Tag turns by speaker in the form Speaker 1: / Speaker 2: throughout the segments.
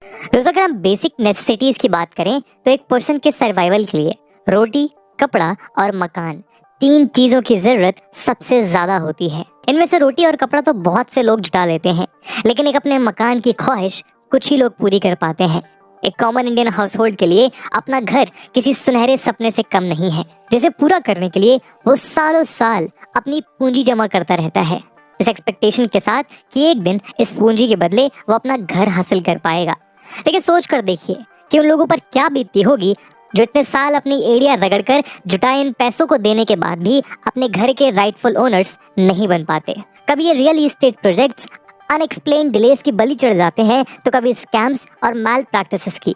Speaker 1: दोस्तों, अगर हम बेसिक नेसेसिटीज की बात करें तो एक पर्सन के सर्वाइवल के लिए रोटी, कपड़ा और मकान, तीन चीजों की जरूरत सबसे ज्यादा होती है। इनमें से रोटी और कपड़ा तो बहुत से लोग जुटा लेते हैं, लेकिन एक अपने मकान की ख्वाहिश कुछ ही लोग पूरी कर पाते हैं। एक कॉमन इंडियन हाउस होल्ड के लिए अपना घर किसी सुनहरे सपने से कम नहीं है, जिसे पूरा करने के लिए वो सालों साल अपनी पूंजी जमा करता रहता है, इस एक्सपेक्टेशन के साथ कि एक दिन इस पूंजी के बदले वो अपना घर हासिल कर पाएगा। लेकिन सोच कर देखिए कि उन लोगों पर क्या बीतती होगी जो इतने साल अपनी एड़ियां रगड़कर जुटाए इन पैसों को देने के बाद भी अपने घर के राइटफुल ओनर्स नहीं बन पाते। कभी ये real estate projects unexplained delays की बलि चढ़ जाते हैं, तो कभी स्कैम्स और मैल प्रैक्टिसेस की।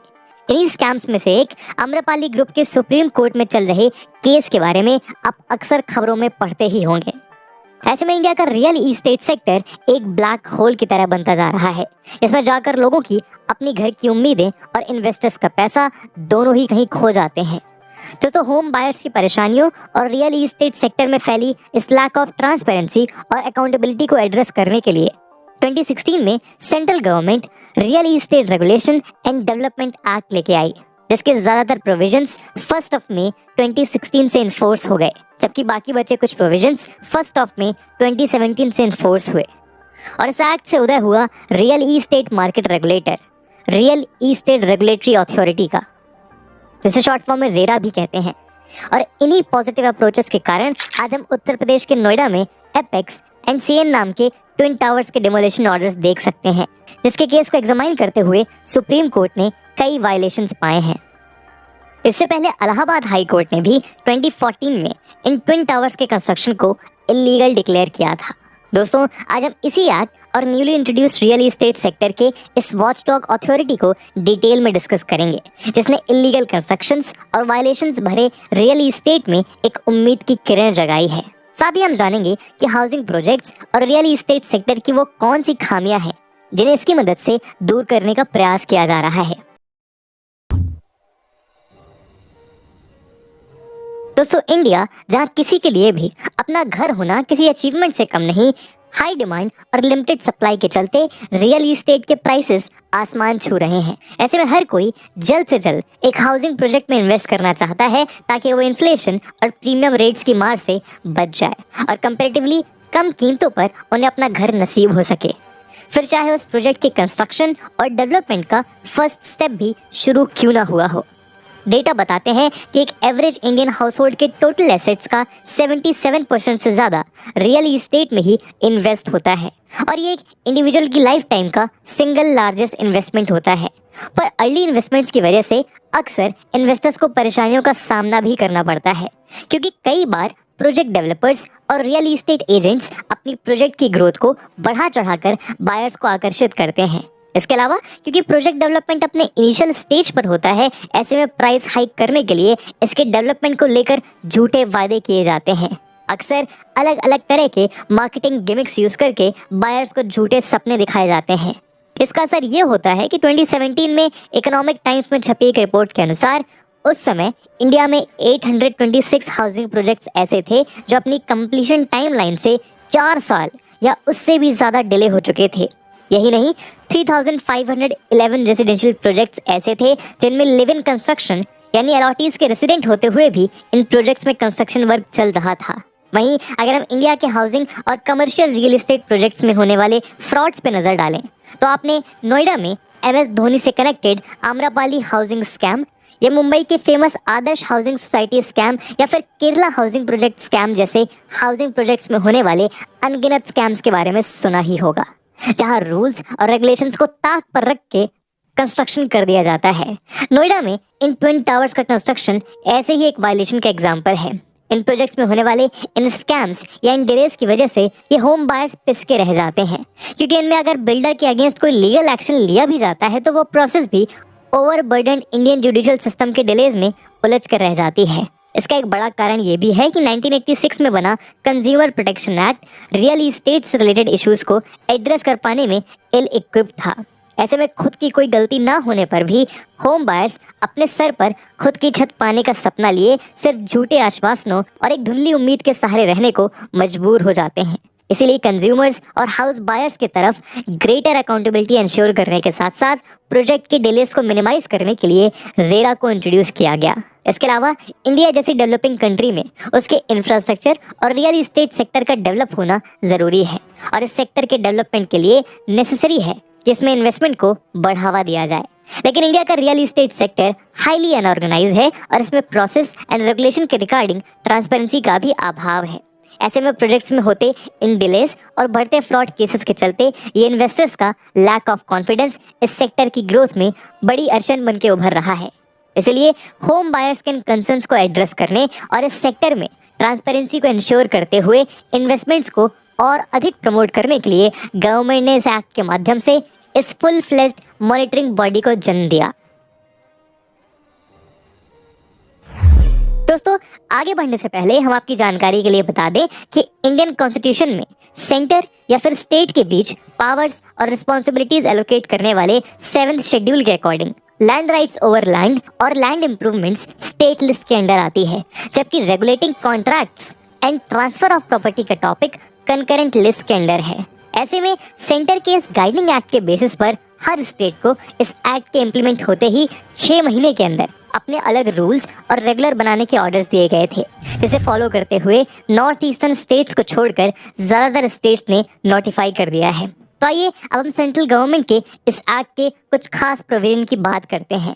Speaker 1: इन्हीं स्कैम्स में से एक आम्रपाली ग्रुप के सुप्रीम कोर्ट में चल रहे केस के बारे में आप अक्सर खबरों में पढ़ते ही होंगे। ऐसे में इंडिया का रियल एस्टेट सेक्टर एक ब्लैक होल की तरह बनता जा रहा है। इसमें जाकर लोगों की अपनी घर की उम्मीदें और इन्वेस्टर्स का पैसा दोनों ही कहीं खो जाते हैं। दोस्तों, होम बायर्स की परेशानियों और रियल एस्टेट सेक्टर में फैली इस लैक ऑफ ट्रांसपेरेंसी और अकाउंटेबिलिटी को एड्रेस करने के लिए 2016 में central government real estate regulation and development act लेके आई, जिसके ज्यादातर प्रोविजंस 1 मई 2016 से इन्फोर्स हो गए, जबकि बाकी बचे कुछ प्रोविजंस 1 मई 2017 से इन्फोर्स हुए। और इस एक्ट से उदय हुआ real estate market regulator, real estate regulatory authority का, जिसे शॉर्ट फॉर्म में रेरा भी कहते हैं। और इन्हीं पॉजिटिव अप्रोचेस के कारण आज हम उत्तर प्रदेश के नोएडा में एपेक्स एंड सीएन नाम के ट्विन टावर्स के डिमोलिशन ऑर्डर्स देख सकते हैं, जिसके केस को एग्जामाइन करते हुए सुप्रीम कोर्ट ने कई वायलेशंस पाए हैं। इससे पहले इलाहाबाद हाई कोर्ट ने भी 2014 में इन ट्विन टावर्स के कंस्ट्रक्शन को इलीगल डिक्लेयर किया था। दोस्तों, आज हम इसी एक्ट और newly introduced real estate sector के इस वॉचडॉग अथॉरिटी को डिटेल में डिस्कस करेंगे, जिसने इलीगल कंस्ट्रक्शंस और वायलेशंस भरे रियल एस्टेट में एक उम्मीद की किरण जगाई है। साथ ही हम जानेंगे कि हाउसिंग प्रोजेक्ट्स और रियल एस्टेट सेक्टर की वो कौन सी खामियां हैं जिन्हें इसकी मदद से दूर करने का प्रयास किया जा रहा है। दोस्तों, इंडिया जहां किसी के लिए भी अपना घर होना किसी अचीवमेंट से कम नहीं, हाई डिमांड और लिमिटेड सप्लाई के चलते रियल एस्टेट के प्राइसेस आसमान छू रहे हैं। ऐसे में हर कोई जल्द से जल्द एक हाउसिंग प्रोजेक्ट में इन्वेस्ट करना चाहता है, ताकि वो इन्फ्लेशन और प्रीमियम रेट्स की मार से बच जाए और कंपैरेटिवली कम कीमतों पर उन्हें अपना घर नसीब हो सके। फिर चाहे उस प्रोजेक्ट के कंस्ट्रक्शन और डेवलपमेंट का फर्स्ट स्टेप भी शुरू क्यों ना हुआ हो। डेटा बताते हैं कि एक एवरेज इंडियन हाउस होल्ड के टोटल एसेट्स का 77% से ज़्यादा रियल एस्टेट में ही इन्वेस्ट होता है, और ये एक इंडिविजुअल की लाइफ टाइम का सिंगल लार्जेस्ट इन्वेस्टमेंट होता है। पर अर्ली इन्वेस्टमेंट्स की वजह से अक्सर इन्वेस्टर्स को परेशानियों का सामना भी करना पड़ता है, क्योंकि कई बार प्रोजेक्ट डेवलपर्स और रियल एस्टेट एजेंट्स अपनी प्रोजेक्ट की ग्रोथ को बढ़ा चढ़ाकर बायर्स को आकर्षित करते हैं। इसके अलावा क्योंकि प्रोजेक्ट डेवलपमेंट अपने इनिशियल स्टेज पर होता है, ऐसे में प्राइस हाइक करने के लिए इसके डेवलपमेंट को लेकर झूठे वादे किए जाते हैं। अक्सर अलग अलग तरह के मार्केटिंग गिमिक्स यूज करके बायर्स को झूठे सपने दिखाए जाते हैं। इसका असर ये होता है कि 2017 में इकोनॉमिक टाइम्स में छपी एक रिपोर्ट के अनुसार उस समय इंडिया में 826 हाउसिंग प्रोजेक्ट्स ऐसे थे जो अपनी कंप्लीशन टाइमलाइन से 4 साल या उससे भी ज़्यादा डिले हो चुके थे। यही नहीं, 3511 रेजिडेंशियल प्रोजेक्ट्स ऐसे थे जिनमें लिव इन कंस्ट्रक्शन यानी अलॉटीज के रेसिडेंट होते हुए भी इन प्रोजेक्ट्स में कंस्ट्रक्शन वर्क चल रहा था। वहीं अगर हम इंडिया के हाउसिंग और कमर्शियल रियल एस्टेट प्रोजेक्ट्स में होने वाले फ्रॉड्स पे नज़र डालें, तो आपने नोएडा में MS धोनी से कनेक्टेड आम्रपाली हाउसिंग स्कैम, या मुंबई के फेमस आदर्श हाउसिंग सोसाइटी स्कैम, या फिर केरला हाउसिंग प्रोजेक्ट स्कैम जैसे हाउसिंग प्रोजेक्ट्स में होने वाले अनगिनत स्कैम्स के बारे में सुना ही होगा, जहां रूल्स और रेगुलेशंस को ताक पर रख के कंस्ट्रक्शन कर दिया जाता है। नोएडा में इन ट्विन टावर्स का कंस्ट्रक्शन ऐसे ही एक वायलेशन का एग्जाम्पल है। इन प्रोजेक्ट्स में होने वाले इन स्कैम्स या इन डिलेस की वजह से ये होम बायर्स पिसके रह जाते हैं, क्योंकि इनमें अगर बिल्डर के अगेंस्ट कोई लीगल एक्शन लिया भी जाता है तो वो प्रोसेस भी ओवरबर्डन इंडियन जुडिशियल सिस्टम के डिलेज में उलझ कर रह जाती है। इसका एक बड़ा कारण ये भी है कि 1986 में बना consumer protection act real estate से रिलेटेड इश्यूज को एड्रेस कर पाने में इल इक्विप्ड था। ऐसे में खुद की कोई गलती ना होने पर भी होम बायर्स अपने सर पर खुद की छत पाने का सपना लिए सिर्फ झूठे आश्वासनों और एक धुंधली उम्मीद के सहारे रहने को मजबूर हो जाते हैं। इसीलिए कंज्यूमर्स और हाउस बायर्स की तरफ ग्रेटर अकाउंटेबिलिटी इंश्योर करने के साथ साथ प्रोजेक्ट के डिलेस को मिनिमाइज करने के लिए रेरा को इंट्रोड्यूस किया गया। इसके अलावा इंडिया जैसी डेवलपिंग कंट्री में उसके इंफ्रास्ट्रक्चर और रियल इस्टेट सेक्टर का डेवलप होना ज़रूरी है और इस सेक्टर के डेवलपमेंट के लिए नेसेसरी है कि इसमें इन्वेस्टमेंट को बढ़ावा दिया जाए। लेकिन इंडिया का real estate sector highly unorganise है और इसमें प्रोसेस एंड रेगुलेशन के रिगार्डिंग ट्रांसपेरेंसी का भी अभाव है। ऐसे में प्रोजेक्ट्स में होते इन डिलेस और बढ़ते फ्रॉड केसेस के चलते ये इन्वेस्टर्स का लैक ऑफ कॉन्फिडेंस इस सेक्टर की ग्रोथ में बड़ी अड़चन बन के उभर रहा है। इसलिए होम बायर्स के कंसर्न्स को एड्रेस करने और इस सेक्टर में ट्रांसपेरेंसी को इंश्योर करते हुए इन्वेस्टमेंट्स को और अधिक प्रमोट करने के लिए गवर्नमेंट ने इस एक्ट के माध्यम से इस फुल फ्लेज्ड मॉनिटरिंग बॉडी को जन्म दिया। दोस्तों, आगे बढ़ने से पहले हम आपकी जानकारी के लिए बता दें कि इंडियन कॉन्स्टिट्यूशन में सेंटर या फिर स्टेट के बीच पावर्स और रिस्पॉन्सिबिलिटीज एलोकेट करने वाले 7th शेड्यूल के according land rights over land और लैंड इंप्रूवमेंट्स स्टेट लिस्ट के अंडर आती है, जबकि regulating contracts and transfer of property का टॉपिक कंकरेंट लिस्ट के अंडर है। ऐसे में सेंटर के इस गाइडिंग एक्ट के बेसिस पर हर स्टेट को इस एक्ट के इम्प्लीमेंट होते ही 6 महीने के अंदर अपने अलग रूल्स और रेगुलर बनाने के ऑर्डर्स दिए गए थे, जिसे फॉलो करते हुए नॉर्थ ईस्टर्न स्टेट्स को छोड़कर ज़्यादातर स्टेट्स ने नोटिफाई कर दिया है। तो आइए अब हम सेंट्रल गवर्नमेंट के इस एक्ट के कुछ खास प्रोविजन की बात करते हैं।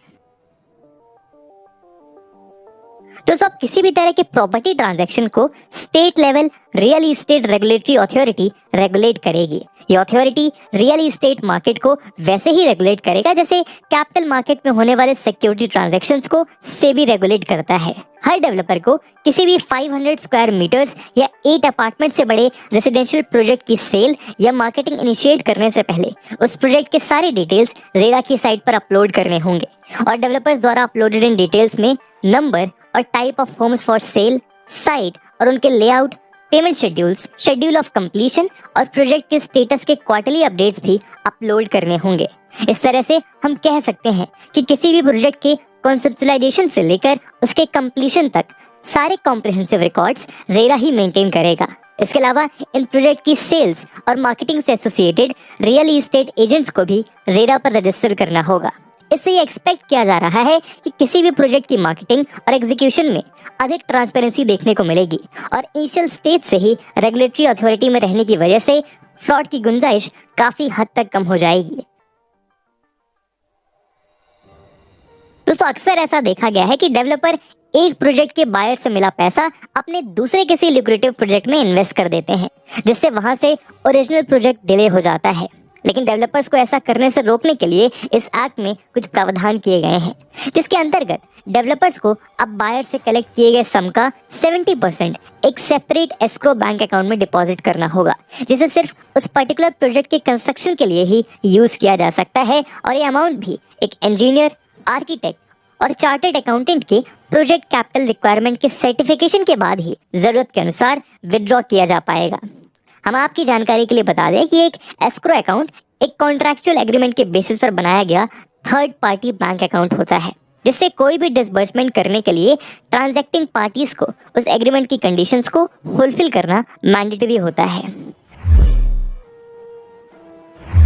Speaker 1: दोस्तों, अब किसी भी तरह के प्रॉपर्टी ट्रांजैक्शन को state level real estate regulatory authority regulate करेगी। ये अथॉरिटी रियल इस्टेट मार्केट को वैसे ही रेगुलेट करेगा जैसे कैपिटल मार्केट में होने वाले सिक्योरिटी ट्रांजैक्शंस को सेबी रेगुलेट करता है। हर डेवलपर को किसी भी 500 स्क्वायर मीटर्स या 8 अपार्टमेंट से बड़े रेसिडेंशियल प्रोजेक्ट की सेल या मार्केटिंग इनिशिएट करने से पहले उस प्रोजेक्ट के सारे डिटेल्स रेरा की साइट पर अपलोड करने होंगे और डेवलपर्स द्वारा अपलोडेड इन डिटेल्स में नंबर और type of homes for sale, site और उनके layout, payment schedules, schedule of completion और प्रोजेक्ट के स्टेटस के क्वार्टरली अपडेट्स भी अपलोड करने होंगे। इस तरह से हम कह सकते हैं कि किसी भी प्रोजेक्ट के कॉन्सेप्चुअलाइजेशन से लेकर उसके कंप्लीशन तक सारे कॉम्प्रिहेंसिव रिकॉर्ड्स रेरा ही मेंटेन करेगा। इसके अलावा इन प्रोजेक्ट की सेल्स और मार्केटिंग से एसोसिएटेड रियल इस्टेट एजेंट्स को भी रेरा पर रजिस्टर करना होगा। इससे ये एक्सपेक्ट किया जा रहा है कि किसी भी प्रोजेक्ट की मार्केटिंग और एग्जीक्यूशन में अधिक ट्रांसपेरेंसी देखने को मिलेगी और इनिशियल स्टेज से ही रेगुलेटरी अथॉरिटी में रहने की वजह से फ्रॉड की गुंजाइश काफी हद तक कम हो जाएगी। दोस्तों, अक्सर ऐसा देखा गया है कि डेवलपर एक प्रोजेक्ट के बायर से मिला पैसा अपने दूसरे किसी लुक्रेटिव प्रोजेक्ट में इन्वेस्ट कर देते हैं, जिससे वहां से ओरिजिनल प्रोजेक्ट डिले हो जाता है। लेकिन डेवलपर्स को ऐसा करने से रोकने के लिए इस एक्ट में कुछ प्रावधान किए गए हैं, जिसके अंतर्गत डेवलपर्स को अब बायर से कलेक्ट किए गए सम का 70% एक सेपरेट एस्क्रो बैंक अकाउंट में डिपॉजिट करना होगा, जिसे सिर्फ उस पर्टिकुलर प्रोजेक्ट के कंस्ट्रक्शन के लिए ही यूज किया जा सकता है और ये अमाउंट भी एक इंजीनियर, आर्किटेक्ट और चार्टर्ड अकाउंटेंट के प्रोजेक्ट कैपिटल रिक्वायरमेंट के सर्टिफिकेशन के बाद ही जरूरत के अनुसार विड्रॉ किया जा पाएगा। हम आपकी जानकारी के लिए बता दें कि एक एस्क्रो अकाउंट एक कॉन्ट्रैक्चुअल एग्रीमेंट के बेसिस पर बनाया गया थर्ड पार्टी बैंक अकाउंट होता है, जिससे कोई भी डिसबर्समेंट करने के लिए ट्रांजैक्टिंग पार्टीज को उस एग्रीमेंट की कंडीशंस को फुलफिल करना मैंडेटरी होता है।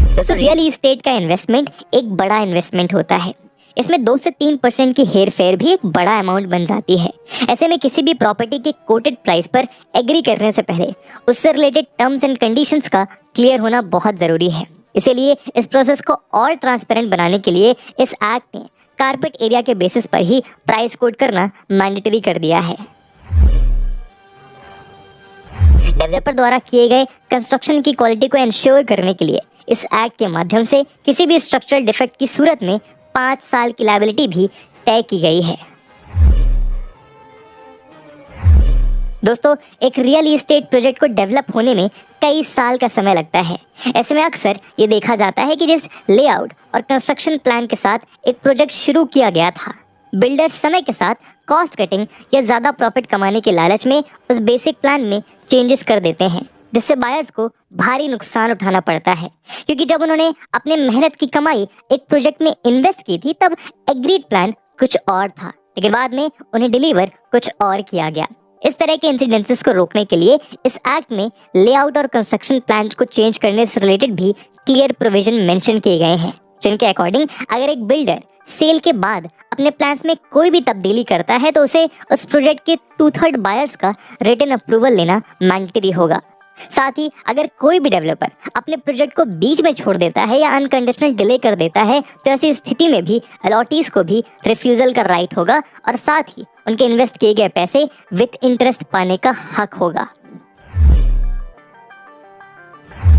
Speaker 1: दोस्तों, रियल इस्टेट का इन्वेस्टमेंट एक बड़ा इन्वेस्टमेंट होता है। इसमें 2 से 3% की हेर फेर भी एक बड़ा अमाउंट बन जाती है। ऐसे में किसी भी प्रॉपर्टी के कोटेड प्राइस पर एग्री करने से पहले उससे रिलेटेड टर्म्स एंड कंडीशंस का क्लियर होना बहुत ज़रूरी है। इसीलिए इस प्रोसेस को और ट्रांसपेरेंट बनाने के लिए इस एक्ट ने कारपेट एरिया के बेसिस पर ही प्राइस कोट करना मैंडेटरी कर दिया है। डेवलपर द्वारा किए गए कंस्ट्रक्शन की क्वालिटी को इंश्योर करने के लिए इस एक्ट के माध्यम से किसी भी स्ट्रक्चरल डिफेक्ट की सूरत में 5 साल की लायबिलिटी भी तय की गई है। दोस्तों, एक रियल इस्टेट प्रोजेक्ट को डेवलप होने में कई साल का समय लगता है। ऐसे में अक्सर ये देखा जाता है कि जिस लेआउट और कंस्ट्रक्शन प्लान के साथ एक प्रोजेक्ट शुरू किया गया था, बिल्डर्स समय के साथ कॉस्ट कटिंग या ज़्यादा प्रॉफिट कमाने के लालच में उस बेसिक प्लान में चेंजेस कर देते हैं, जिससे बायर्स को भारी नुकसान उठाना पड़ता है। क्योंकि जब उन्होंने अपने मेहनत की कमाई एक प्रोजेक्ट में इन्वेस्ट की थी, तब एग्रीड प्लान कुछ और था, लेकिन बाद में उन्हें डिलीवर कुछ और किया गया। इस तरह के इंसिडेंसेस को रोकने के लिए इस एक्ट में लेआउट और कंस्ट्रक्शन प्लान को चेंज करने से रिलेटेड भी क्लियर प्रोविजन मेंशन किए गए हैं, जिनके अकॉर्डिंग अगर एक बिल्डर सेल के बाद अपने प्लान्स में कोई भी तब्दीली करता है तो उसे उस प्रोजेक्ट के 2/3 बायर्स का रिटन अप्रूवल लेना मैंडेटरी होगा। साथ ही अगर कोई भी डेवलपर अपने प्रोजेक्ट को बीच में छोड़ देता है या अनकंडीशनल डिले कर देता है तो ऐसी स्थिति में भी अलॉटीज को भी रिफ्यूजल का राइट होगा और साथ ही उनके इन्वेस्ट किए गए पैसे विद इंटरेस्ट पाने का हक होगा।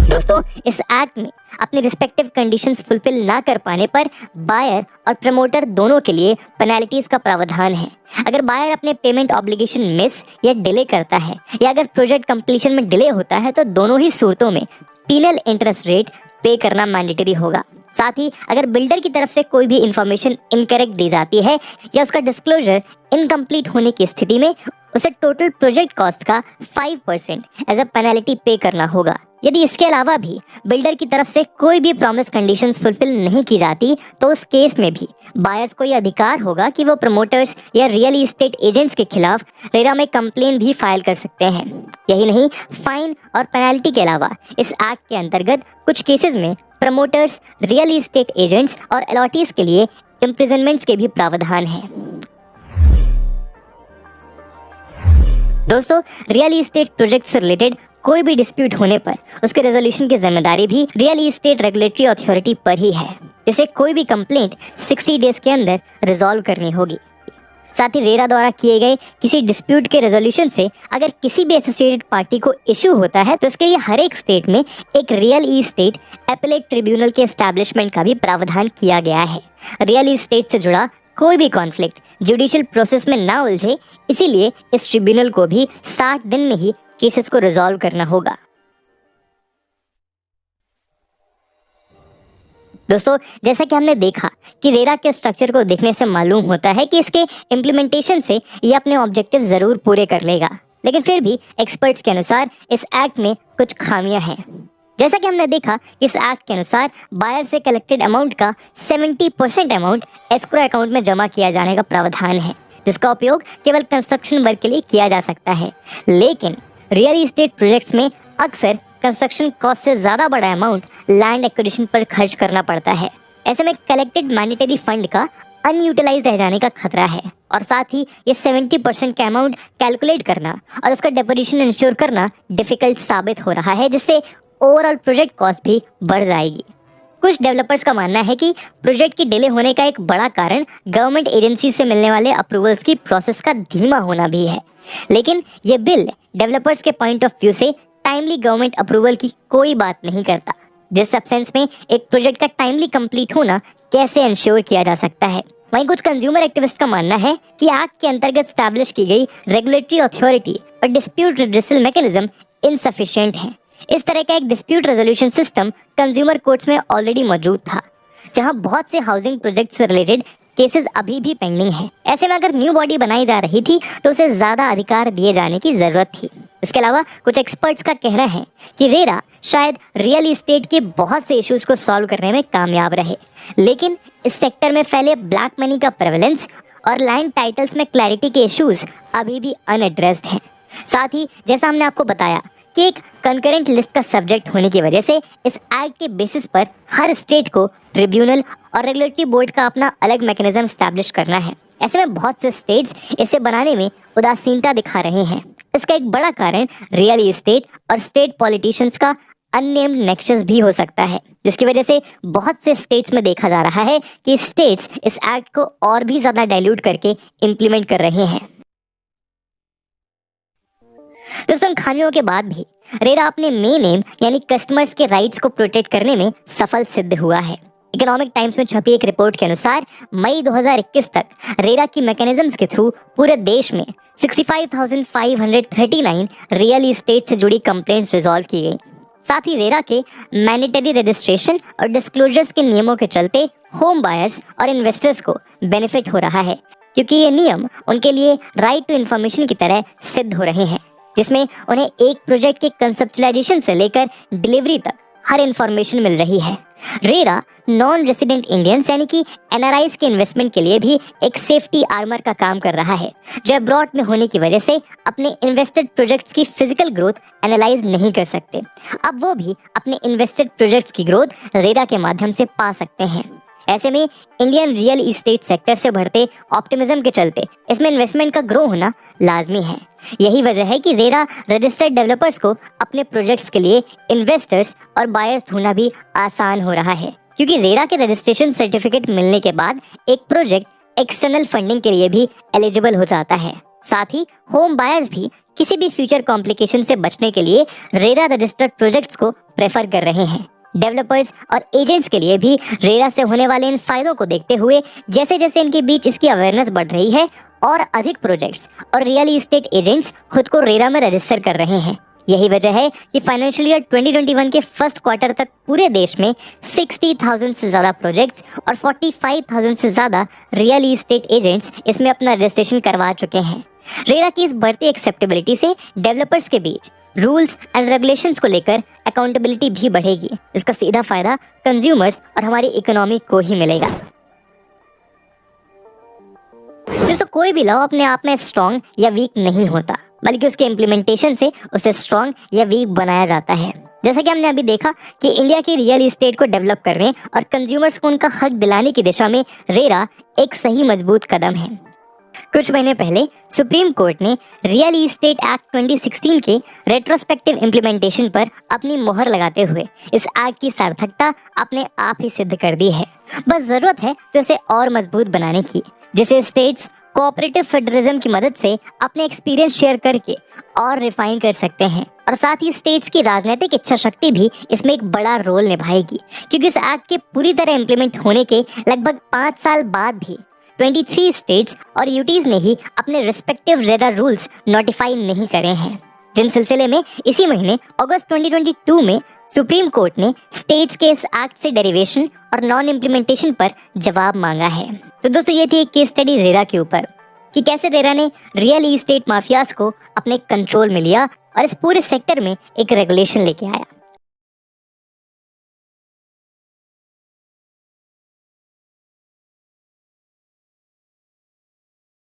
Speaker 1: दोस्तों, इस एक्ट में अपने रिस्पेक्टिव कंडीशंस फुलफिल ना कर पाने पर बायर और प्रमोटर दोनों के लिए पेनल्टीज का प्रावधान है। अगर बायर अपने पेमेंट ऑब्लिगेशन मिस या डिले करता है या अगर प्रोजेक्ट कंप्लीशन में डिले होता है तो दोनों ही सूरतों में पीनल इंटरेस्ट रेट पे करना मैंडेटरी होगा। साथ ही अगर बिल्डर की तरफ से कोई भी इंफॉर्मेशन इनकरेक्ट दी जाती है या उसका डिस्क्लोजर इनकम्प्लीट होने की स्थिति में उसे टोटल प्रोजेक्ट कॉस्ट का 5% एज अ पेनल्टी पे करना होगा। यदि इसके अलावा भी बिल्डर की तरफ से कोई भी प्रॉमिस कंडीशंस फुलफिल नहीं की जाती तो उस केस में भी बायर्स को यह अधिकार होगा कि वो प्रमोटर्स या रियल एस्टेट एजेंट्स के खिलाफ रेरा में कंप्लेन भी फाइल कर सकते हैं। यही नहीं, फाइन और पेनल्टी के अलावा इस एक्ट के अंतर्गत कुछ केसेस में प्रमोटर्स, रियल एस्टेट एजेंट्स और अलॉटीज के लिए इम्प्रिजनमेंट्स के भी प्रावधान है। दोस्तों, रियल एस्टेट प्रोजेक्ट से रिलेटेड कोई भी डिस्प्यूट होने पर उसके रेजोल्यूशन की जिम्मेदारी भी रियल एस्टेट रेगुलेटरी अथॉरिटी पर ही है, जिसे कोई भी कंप्लेंट 60 डेज के अंदर रिजॉल्व करनी होगी। साथ ही रेरा द्वारा किए गए किसी डिस्प्यूट के रेजोल्यूशन से अगर किसी भी एसोसिएटेड पार्टी को इशू होता है तो उसके लिए हर एक स्टेट में एक रियल एस्टेट एपेलेट ट्रिब्यूनल के एस्टैब्लिशमेंट का भी प्रावधान किया गया है। रियल एस्टेट से जुड़ा कोई भी कॉन्फ्लिक्ट जुडिशियल प्रोसेस में ना उलझे, इसीलिए इस ट्रिब्यूनल को भी 60 दिन में ही केसेस को रिजॉल्व करना होगा। दोस्तों, जैसा कि हमने देखा कि रेरा के स्ट्रक्चर को देखने से मालूम होता है कि इसके इम्प्लीमेंटेशन से ये अपने ऑब्जेक्टिव जरूर पूरे कर लेगा, लेकिन फिर भी एक्सपर्ट्स के अनुसार इस एक्ट में कुछ खामियां हैं। जैसा कि हमने देखा, इस एक्ट के अनुसार बायर से कलेक्टेड अमाउंट का 70% अमाउंट एस्क्रो अकाउंट में जमा किया जाने का प्रावधान है, जिसका उपयोग केवल कंस्ट्रक्शन वर्क के लिए किया जा सकता है। लेकिन रियल एस्टेट प्रोजेक्ट्स में अक्सर कंस्ट्रक्शन कॉस्ट से ज़्यादा बड़ा अमाउंट लैंड एक्विजिशन पर खर्च करना पड़ता है। ऐसे में कलेक्टेड मैंडेटरी फंड का अनयूटिलाइज रह जाने का खतरा है और साथ ही ये 70% का अमाउंट कैलकुलेट करना और उसका डेपोजिशन इंश्योर करना डिफिकल्ट साबित हो रहा है, जिससे ओवरऑल प्रोजेक्ट कॉस्ट भी बढ़ जाएगी। कुछ डेवलपर्स का मानना है कि प्रोजेक्ट की डिले होने का एक बड़ा कारण गवर्नमेंट एजेंसी से मिलने वाले अप्रूवल्स की प्रोसेस का धीमा होना भी है। लेकिन ये बिल डेवलपर्स के पॉइंट ऑफ व्यू से टाइमली गवर्नमेंट अप्रूवल की कोई बात नहीं करता, जिस सेंस में एक प्रोजेक्ट का टाइमली कंप्लीट होना कैसे इंश्योर किया जा सकता है। वहीं कुछ कंज्यूमर एक्टिविस्ट का मानना है कि एक्ट के अंतर्गत स्टैब्लिश की गई रेगुलेटरी अथॉरिटी और डिस्प्यूट रिड्रेसल मैकेनिज्म इनसफिशिएंट है। इस तरह का एक dispute resolution system consumer courts में ऑलरेडी मौजूद था, जहां बहुत से हाउसिंग प्रोजेक्ट से रिलेटेड केसेस अभी भी पेंडिंग है। ऐसे में अगर न्यू बॉडी बनाई जा रही थी तो उसे ज़्यादा अधिकार दिए जाने की ज़रूरत थी। इसके अलावा कुछ एक्सपर्ट्स का कहना है कि रेरा शायद रियल एस्टेट के बहुत से इश्यूज को सॉल्व करने में कामयाब रहे, लेकिन इस सेक्टर में फैले ब्लैक मनी का प्रेवलेंस और लैंड टाइटल्स में क्लैरिटी के इश्यूज अभी भी अनएड्रेस्ड हैं। साथ ही जैसा हमने आपको बताया कि एक कंकरेंट लिस्ट का सब्जेक्ट होने की वजह से इस एक्ट के बेसिस पर हर स्टेट को ट्रिब्यूनल और रेगुलेटरी बोर्ड का अपना अलग मैकेनिज्म स्टैब्लिश करना है। ऐसे में बहुत से स्टेट्स इसे बनाने में उदासीनता दिखा रहे हैं। इसका एक बड़ा कारण रियल एस्टेट और स्टेट पॉलिटिशियंस का अननेम्ड नेक्सस भी हो सकता है, जिसकी वजह से बहुत से स्टेट्स में देखा जा रहा है कि स्टेट्स इस एक्ट को और भी ज़्यादा डाइल्यूट करके इम्प्लीमेंट कर रहे हैं। दोस्तों, इन खामियों के बाद भी रेरा अपने मेन एम यानी कस्टमर्स के राइट्स को प्रोटेक्ट करने में सफल सिद्ध हुआ है। इकोनॉमिक टाइम्स में छपी एक रिपोर्ट के अनुसार मई 2021 तक रेरा की मैकेनिज्म्स के थ्रू पूरे देश में 65,539 रियल एस्टेट से जुड़ी कंप्लेंट्स रिजॉल्व की गई। साथ ही रेरा के मैंडेटरी रजिस्ट्रेशन और डिस्क्लोजर्स के नियमों के चलते होम बायर्स और इन्वेस्टर्स को बेनिफिट हो रहा है, क्योंकि ये नियम उनके लिए राइट टू इन्फॉर्मेशन की तरह सिद्ध हो रहे हैं, जिसमें उन्हें एक प्रोजेक्ट के कंसेप्चुलाइजेशन से लेकर डिलीवरी तक हर इन्फॉर्मेशन मिल रही है। रेरा नॉन रेसिडेंट इंडियंस यानी कि एनआरआईज के इन्वेस्टमेंट के लिए भी एक सेफ्टी आर्मर का काम कर रहा है, जो अब्रॉड में होने की वजह से अपने इन्वेस्टेड प्रोजेक्ट्स की फिजिकल ग्रोथ एनालाइज नहीं कर सकते। अब वो भी अपने इन्वेस्टेड प्रोजेक्ट्स की ग्रोथ रेरा के माध्यम से पा सकते हैं। ऐसे में इंडियन रियल इस्टेट सेक्टर से बढ़ते ऑप्टिमिज्म के चलते इसमें इन्वेस्टमेंट का ग्रो होना लाजमी है। यही वजह है कि रेरा रजिस्टर्ड डेवलपर्स को अपने प्रोजेक्ट्स के लिए इन्वेस्टर्स और बायर्स ढूंढना भी आसान हो रहा है, क्योंकि रेरा के रजिस्ट्रेशन सर्टिफिकेट मिलने के बाद एक प्रोजेक्ट एक्सटर्नल फंडिंग के लिए भी एलिजिबल हो जाता है। साथ ही होम बायर्स भी किसी भी फ्यूचर कॉम्प्लिकेशन से बचने के लिए रेरा रजिस्टर्ड प्रोजेक्ट्स को प्रेफर कर रहे हैं। डेवलपर्स और एजेंट्स के लिए भी रेरा से होने वाले इन फायदों को देखते हुए जैसे जैसे इनके बीच इसकी अवेयरनेस बढ़ रही है और अधिक प्रोजेक्ट्स और रियल इस्टेट एजेंट्स खुद को रेरा में रजिस्टर कर रहे हैं। यही वजह है कि फाइनेंशियल ईयर 2021 के फर्स्ट क्वार्टर तक पूरे देश में 60,000 से ज़्यादा प्रोजेक्ट्स और 45,000 से ज़्यादा रियल इस्टेट एजेंट्स इसमें अपना रजिस्ट्रेशन करवा चुके हैं। रेरा की इस बढ़ती एक्सेप्टेबिलिटी से डेवलपर्स के बीच रूल्स एंड रेगुलेशंस को लेकर अकाउंटेबिलिटी भी बढ़ेगी। इसका सीधा फायदा कंज्यूमर्स और हमारी इकोनॉमी को ही मिलेगा। दोस्तों, कोई भी लॉ अपने आप में स्ट्रॉन्ग या वीक नहीं होता, बल्कि उसके इम्प्लीमेंटेशन से उसे स्ट्रॉन्ग या वीक बनाया जाता है। जैसा कि हमने अभी देखा कि इंडिया की रियल इस्टेट को डेवलप करने और कंज्यूमर्स को उनका हक दिलाने की दिशा में रेरा एक सही मजबूत कदम है। कुछ महीने पहले सुप्रीम कोर्ट ने रियल इस्टेट एक्ट 2016 के रेट्रोस्पेक्टिव इम्प्लीमेंटेशन पर अपनी मोहर लगाते हुए इस एक्ट की सार्थकता अपने आप ही सिद्ध कर दी है। बस जरूरत है तो इसे और मजबूत बनाने की, जिसे स्टेट्स कोऑपरेटिव फेडरलिज्म की मदद से अपने एक्सपीरियंस शेयर करके और रिफाइन कर सकते हैं। और साथ ही स्टेट्स की राजनीतिक इच्छा शक्ति भी इसमें एक बड़ा रोल निभाएगी, क्योंकि इस एक्ट के पूरी तरह इम्प्लीमेंट होने के लगभग 5 साल बाद भी 23 स्टेट्स और यूटीज ने ही अपने रिस्पेक्टिव रेरा रूल्स नोटिफाई नहीं करे हैं, जिन सिलसिले में इसी महीने अगस्त 2022 में सुप्रीम कोर्ट ने स्टेट्स के इस एक्ट से डेरिवेशन और नॉन इम्प्लीमेंटेशन पर जवाब मांगा है। तो दोस्तों, ये थी एक केस स्टडी रेरा के ऊपर कि कैसे रेरा ने रियल इस्टेट माफियाज को अपने कंट्रोल में लिया और इस पूरे सेक्टर में एक रेगुलेशन लेके आया।